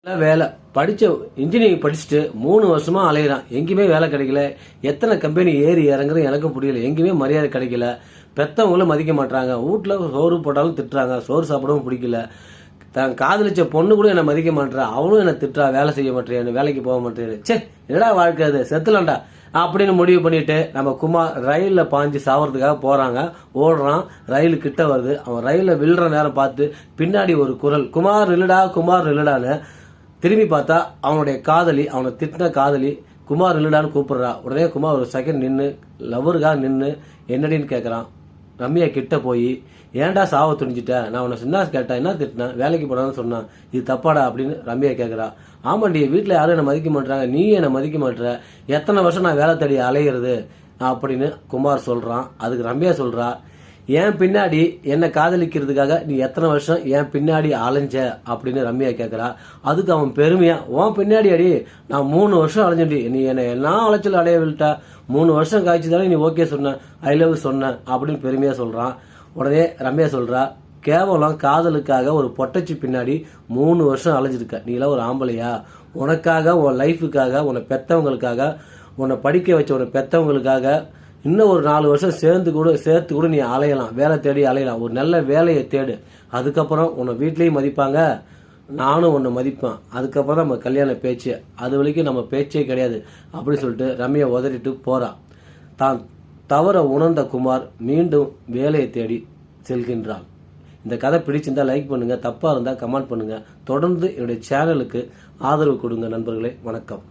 வேலை படிச்ச இன்ஜினியரிங் படிச்சுட்டு 3 வருஷமா அலையிறான். எங்கேயுமே வேலை கிடைக்கல. எத்தனை கம்பெனி ஏறி இறங்குறது எனக்கும் புரியல. எங்கேயுமே மரியாதை கிடைக்கல. பெத்தவங்களும் மதிக்க மாட்டாங்க. வீட்டுல சோறு போட்டாலும் திட்டுறாங்க. சோறு சாப்பிடவும் பிடிக்கல. தான் காதலிச்ச பொண்ணு கூட என்ன மதிக்க மாட்டா. அவளும் என்ன திட்டுறா. வேலை செய்ய மாட்டேன், வேலைக்கு போக மாட்டேன். சே, என்னடா வாழ்க்கை அது, செத்துலாம்டா அப்படின்னு முடிவு பண்ணிட்டு நம்ம குமார் ரயில்ல பாஞ்சு சாவறதுக்காக போறாங்க. ஓடுறான். ரயில் கிட்ட வருது. அவன் ரயில விழுற நேரம் பார்த்து பின்னாடி ஒரு குரல், குமார் நில்லுடா, குமார் நில்லுடான்னு. திரும்பி பார்த்தா அவனுடைய காதலி, அவனை திட்டின காதலி குமார் நில்லுடான்னு கூப்பிடுறா. உடனே குமார் ஒரு செகண்ட் நின்று லவருக்காக நின்று என்னடின்னு கேட்குறான். ரம்யா கிட்ட போய், ஏன்டா சாவ துணிஞ்சிட்ட, நான் உன்னை சின்ன கேட்டேன், என்ன திட்டினேன், வேலைக்கு போனான்னு சொன்னான், இது தப்பாடா அப்படின்னு ரம்யா கேட்குறா. ஆமாண்டி, வீட்டில் யாரும் என்னை மதிக்க மாட்டாங்க, நீ என்னை மதிக்க மாட்டுற, எத்தனை வருஷம் நான் வேலை தேடி அலையிறது அப்படின்னு குமார் சொல்றான். அதுக்கு ரம்யா சொல்றா, என் பின்னாடி என்னை காதலிக்கிறதுக்காக நீ எத்தனை வருஷம் என் பின்னாடி அலைஞ்ச அப்படின்னு ரம்யா கேட்குறா. அதுக்கு அவன் பெருமையா, உன் பின்னாடி அடி நான் 3 வருஷம் அலைஞ்சடி, நீ என்னை எல்லாம் அலைச்சல் அலைய விட்டா, 3 வருஷம் காய்ச்சி தானே நீ ஓகே சொன்ன, ஐ லவ் சொன்ன அப்படின்னு பெருமையா சொல்றான். உடனே ரம்யா சொல்றா, கேவலம் காதலுக்காக ஒரு பொட்டச்சி பின்னாடி 3 வருஷம் அலைஞ்சிருக்க, நீ எல்லாம் ஒரு ஆம்பளையா? உனக்காக, உன் லைஃபுக்காக, உன்னை பெத்தவங்களுக்காக, உன்னை படிக்க வச்ச உன்னை பெத்தவங்களுக்காக இன்னும் ஒரு 4 வருஷம் சேர்த்து கூட நீ அலையலாம், வேலை தேடி அலையலாம். ஒரு நல்ல வேலையை தேடு. அதுக்கப்புறம் உன்னை வீட்லயும் மதிப்பாங்க, நானும் உன்னை மதிப்பேன். அதுக்கப்புறம் நம்ம கல்யாண பேச்சு, அது வரைக்கும் நம்ம பேச்சே கிடையாது அப்படின்னு சொல்லிட்டு ரம்யா உதறிட்டு போறா. தான் தவற உணர்ந்த குமார் மீண்டும் வேலையை தேடி செல்கின்றான். இந்த கதை பிடிச்சிருந்தா லைக் பண்ணுங்க, தப்பா இருந்தா கமெண்ட் பண்ணுங்க. தொடர்ந்து என்னுடைய சேனலுக்கு ஆதரவு கொடுங்க நண்பர்களே. வணக்கம்.